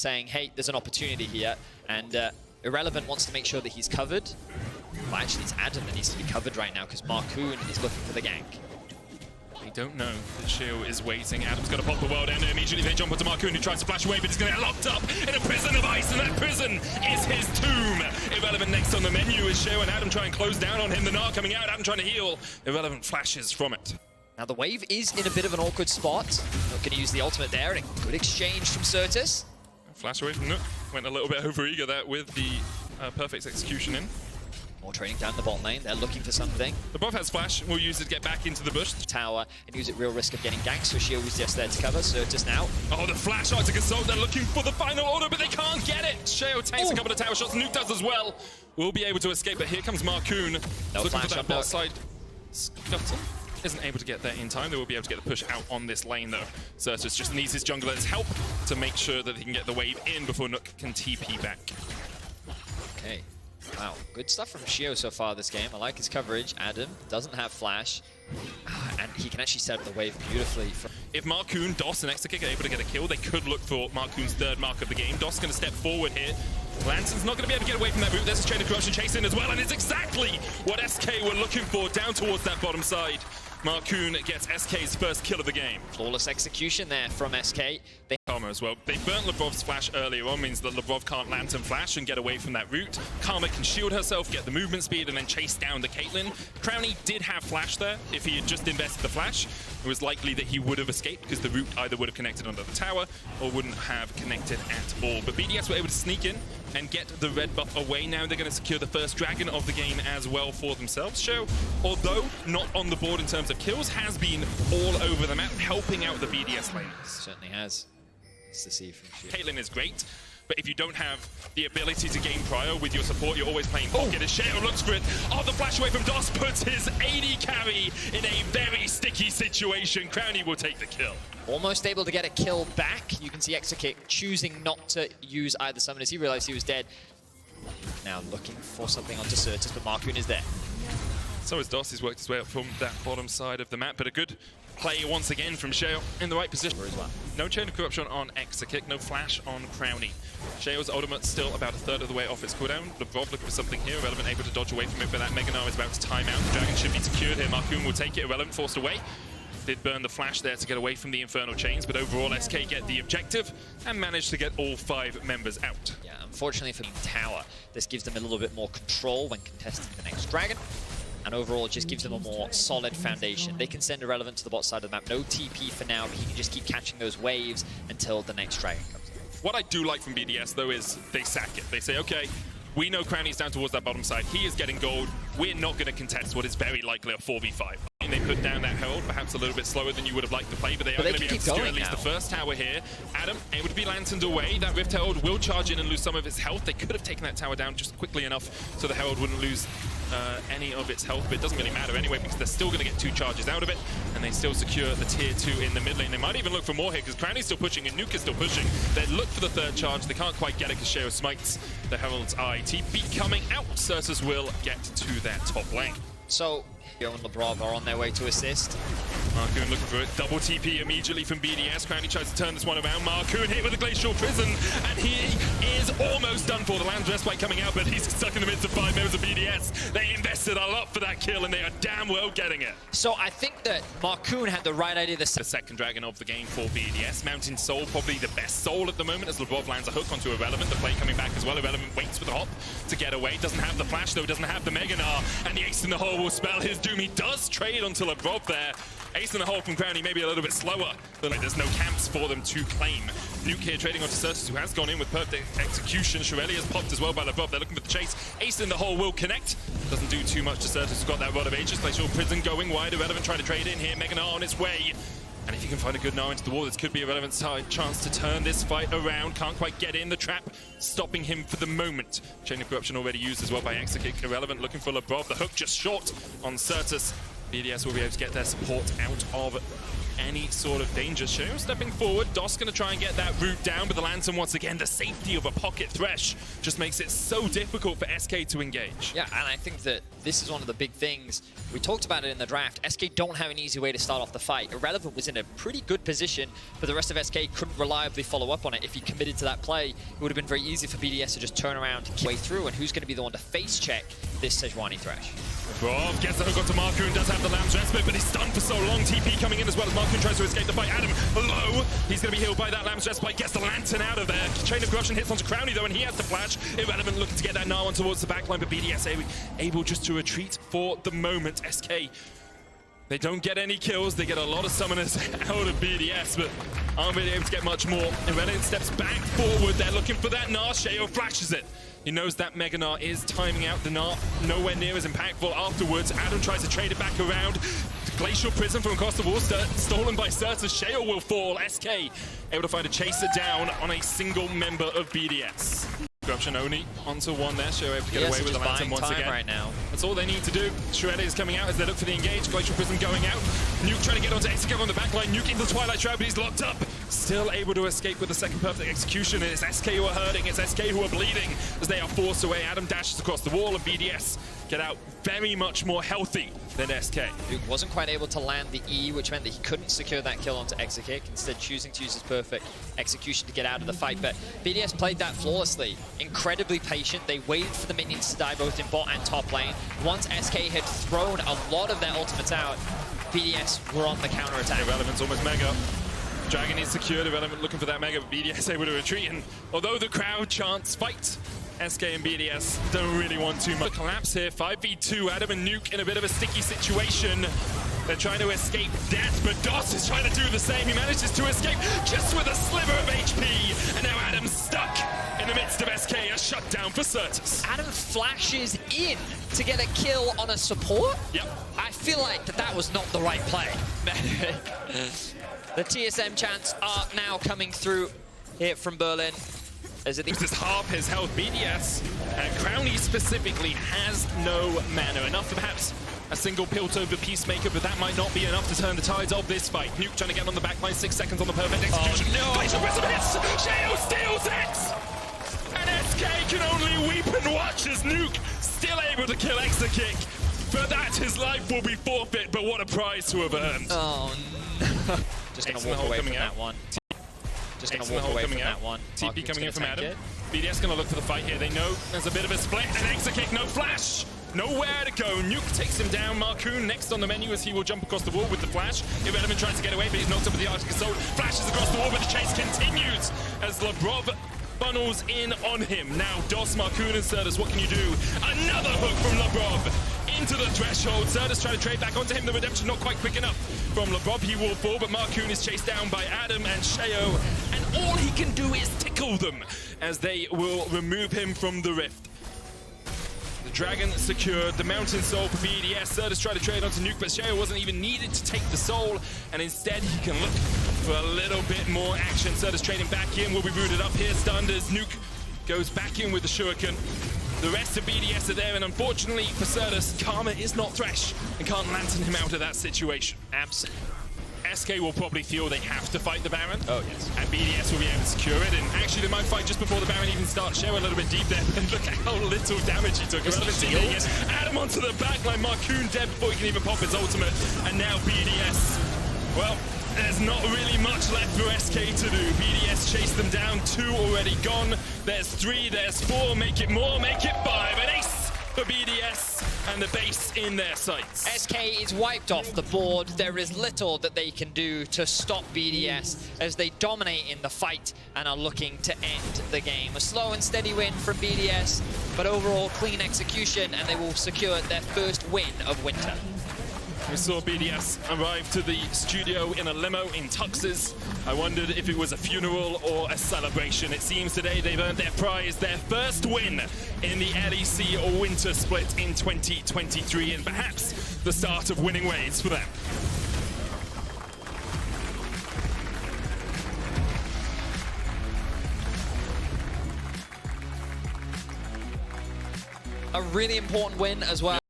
saying, hey, there's an opportunity here, and Irrelevant wants to make sure that he's covered. Well, actually, it's Adam that needs to be covered right now because Marcoon is looking for the gank. They don't know that Shio is waiting. Adam's going to pop the world ender. Immediately they jump onto Marcoon, who tries to flash away, but he's going to get locked up in a prison of ice, and that prison is his tomb. Irrelevant next on the menu is Shio and Adam try and close down on him. The Gnar coming out, Adam trying to heal. Irrelevant flashes from it. Now the wave is in a bit of an awkward spot. Not going to use the ultimate there, and a good exchange from Certus. Flash away from Nook. Went a little bit over-eager there with the perfect execution in. More trading down the bot lane. They're looking for something. The buff has flash. We'll use it to get back into the bush. Tower and use it real risk of getting ganked. So Shio was just there to cover. Certus now. Oh, the flash Arctic Assault. They're looking for the final order, but they can't get it. Shio takes a couple of tower shots. Nuke does as well. We'll be able to escape, but here comes Marcoon. No looking flash for that up bot side. Scuttle isn't able to get there in time. They will be able to get the push out on this lane, though. Certus just needs his jungler's help to make sure that he can get the wave in before Nook can TP back. Okay. Wow, good stuff from Shio so far this game. I like his coverage. Adam doesn't have flash, and he can actually set up the wave beautifully. If Marcoon, Doss, and Exakick are able to get a kill, they could look for Marcoon's third mark of the game. Doss going to step forward here. Lanson's not going to be able to get away from that route. There's a chain of corruption chase in as well, and it's exactly what SK were looking for down towards that bottom side. Marcoon gets SK's first kill of the game. Flawless execution there from SK. Karma as well. They burnt Lebrov's flash earlier on, means that Lebrov can't Lantern flash and get away from that route. Karma can shield herself, get the movement speed, and then chase down the Caitlyn. Crownie did have flash there. If he had just invested the flash, it was likely that he would have escaped because the route either would have connected under the tower or wouldn't have connected at all. But BDS were able to sneak in and get the red buff away. Now they're going to secure the first dragon of the game as well for themselves. Shio, although not on the board in terms of kills, has been all over the map, helping out the BDS lanes. Certainly has. It's to see from Shio. Caitlyn is great, but if you don't have the ability to gain prio with your support, you're always playing pocket. As Shio looks for it, the flash away from Doss puts his AD carry in a very sticky situation. Crownie will take the kill. Almost able to get a kill back. You can see Exakick choosing not to use either summon as he realized he was dead. Now looking for something onto Certus, but Marcoon is there. So as Doss has worked his way up from that bottom side of the map, but a good play once again from Shio in the right position as well. No chain of corruption on Exakick, no flash on Crownie. Shio's ultimate still about a third of the way off its cooldown. Lebrov looking for something here. Irrelevant able to dodge away from it, but that Mega Gnar is about to time out. The dragon should be secured here. Marcoon will take it. Irrelevant forced away. Did burn the flash there to get away from the Infernal Chains, but overall SK get the objective and manage to get all 5 members out. Yeah, unfortunately for the tower, this gives them a little bit more control when contesting the next dragon. And overall, it just gives them a more solid foundation. They can send Irrelevant to the bot side of the map. No TP for now, but he can just keep catching those waves until the next dragon comes in. What I do like from BDS, though, is they sack it. They say, okay, we know Crownie's down towards that bottom side. He is getting gold. We're not going to contest what is very likely a 4v5. And they put down that Herald, perhaps a little bit slower than you would have liked to play, but they are going to be able to secure at least the first tower here. Adam able to be lanterned away. That Rift Herald will charge in and lose some of its health. They could have taken that tower down just quickly enough so the Herald wouldn't lose any of its health, but it doesn't really matter anyway because they're still going to get 2 charges out of it, and they still secure the tier 2 in the mid lane. They might even look for more here because Crownie's still pushing and Nuke is still pushing. They look for the 3rd charge. They can't quite get it because Shio smites the Herald's RIT. Beat coming out. Certus will get to that top lane. So Shio and Lebrov are on their way to assist. Marcoon looking for it. Double TP immediately from BDS. Crownie tries to turn this one around. Marcoon hit with a Glacial Prison, and he is almost done for. The Land's Respite coming out, but he's stuck in the midst of 5 members of BDS. They invested a lot for that kill, and they are damn well getting it. So I think that Marcoon had the right idea. The second dragon of the game for BDS. Mountain Soul, probably the best soul at the moment, as Lebrov lands a hook onto Irrelevant. The play coming back as well. Irrelevant waits with the hop to get away. Doesn't have the flash, though. Doesn't have the Mega Gnar, and the Ace in the Hole will spell his doom. He does trade onto Lebrov there. Ace in the Hole from Crownie, maybe a little bit slower. There's no camps for them to claim. Nuke here trading onto Certus, who has gone in with perfect execution. Shirelli popped as well by Lebrov. They're looking for the chase. Ace in the Hole will connect. Doesn't do too much to Certus, who's got that Rod of Ages. Glacial Prison going wide. Irrelevant trying to trade in here. Mega Gnar on its way. And if you can find a good Gnar into the wall, this could be Irrelevant's chance to turn this fight around. Can't quite get in. The trap stopping him for the moment. Chain of Corruption already used as well by Exakick. Irrelevant looking for Lebrov. The hook just short on Certus. BDS will be able to get their support out of any sort of danger. Shio stepping forward. Doss going to try and get that route down, but the Lantern, once again, the safety of a pocket Thresh just makes it so difficult for SK to engage. Yeah, and I think that this is one of the big things We talked about it in the draft. SK don't have an easy way to start off the fight. Irrelevant was in a pretty good position, but the rest of SK couldn't reliably follow up on it. If he committed to that play, it would have been very easy for BDS to just turn around way through. And who's going to be the one to face check this Sejuani Thresh? Rob gets the hook onto Marcoon, does have the Lamb's Respite, but he's stunned for so long. TP coming in as well as Marcoon tries to escape the fight. Adam low. He's going to be healed by that Lamb's Respite. Gets the Lantern out of there. Chain of Corruption hits onto Crowny though, and he has to flash. Irrelevant looking to get that Gnar on towards the backline, but BDS able just to retreat for the moment. SK, they don't get any kills. They get a lot of summoners out of BDS, but aren't really able to get much more. Irrelevant steps back forward. They're looking for that Gnar. Sheo flashes it. He knows that Mega Gnar is timing out. The Gnar nowhere near as impactful afterwards. Adam tries to trade it back around. Glacial Prism from across the wall, stolen by Certus. Sheo will fall. SK able to find a chaser down on a single member of BDS. Corruption only onto one there. Sheo able to get away with the Lantern once again. Right now. That's all they need to do. Shredder is coming out as they look for the engage. Glacial Prism going out. Nuke trying to get onto Execute on the backline. Nuke into the Twilight Shroud, but he's locked up. Still able to escape with the second perfect execution. It's SK who are hurting. It's SK who are bleeding as they are forced away. Adam dashes across the wall and BDS get out very much more healthy than SK. Nuke wasn't quite able to land the E, which meant that he couldn't secure that kill onto Exekick, instead choosing to use his perfect execution to get out of the fight. But BDS played that flawlessly. Incredibly patient. They waited for the minions to die both in bot and top lane. Once SK had thrown a lot of their ultimates out, BDS were on the counter-attack. Irrelevant's almost mega. Dragon is secured. Irrelevant looking for that mega, but BDS able to retreat. And although the crowd chants fight, SK and BDS don't really want too much. Collapse here, 5v2, Adam and Nuke in a bit of a sticky situation. They're trying to escape death, but Doss is trying to do the same. He manages to escape just with a sliver of HP, and now Adam's stuck in the midst of SK, a shutdown for Certus. Adam flashes in to get a kill on a support? Yep. I feel like that was not the right play. The TSM chants are now coming through here from Berlin. This is half his health. BDS, Crowny specifically, has no mana. Enough for perhaps a single Piltover Peacemaker, but that might not be enough to turn the tides of this fight. Nuke trying to get on the backline, 6 seconds on the perfect execution. Oh, no. Glacial Prism hits! Sheo steals it! And SK can only weep and watch as Nuke still able to kill Exekick. For that, his life will be forfeit, but what a prize to have earned. Oh, no. Just going to walk away from that one. Just going to walk away from that one. TP coming in from Adam. BDS going to look for the fight here. They know there's a bit of a split. And Exekick, no flash! Nowhere to go. Nuke takes him down. Marcoon next on the menu as he will jump across the wall with the flash. Irrelevant tries to get away, but he's knocked up with the Arctic Assault. Flashes across the wall, but the chase continues as Labrov funnels in on him. Now, Doss, Marcoon, and Certus, what can you do? Another hook from Labrov into the threshold. Certus trying to trade back onto him. The redemption not quite quick enough from Labrov. He will fall, but Marcoon is chased down by Adam and Sheo. And all he can do is tickle them as they will remove him from the rift. The Dragon secured, the Mountain Soul for BDS. Certus tried to trade onto Nuke, but Sheo wasn't even needed to take the Soul, and instead he can look for a little bit more action. Certus trading back in, will be rooted up here, stunned as Nuke goes back in with the Shuriken. The rest of BDS are there, and unfortunately for Certus, Karma is not Thresh, and can't lantern him out of that situation. Absolutely. SK will probably feel they have to fight the Baron. Oh, yes. And BDS will be able to secure it. And actually, they might fight just before the Baron even starts. Share a little bit deep there. And look at how little damage he took. Adam onto the backline. Marcoon dead before he can even pop his ultimate. And now BDS. Well, there's not really much left for SK to do. BDS chased them down. 2 already gone. There's 3, there's 4. Make it more, make it 5. An ace for BDS and the base in their sights. SK is wiped off the board. There is little that they can do to stop BDS as they dominate in the fight and are looking to end the game. A slow and steady win from BDS, but overall clean execution, and they will secure their first win of winter. We saw BDS arrive to the studio in a limo in tuxes. I wondered if it was a funeral or a celebration. It seems today they've earned their prize, their first win in the LEC or Winter Split in 2023, and perhaps the start of winning ways for them. A really important win as well.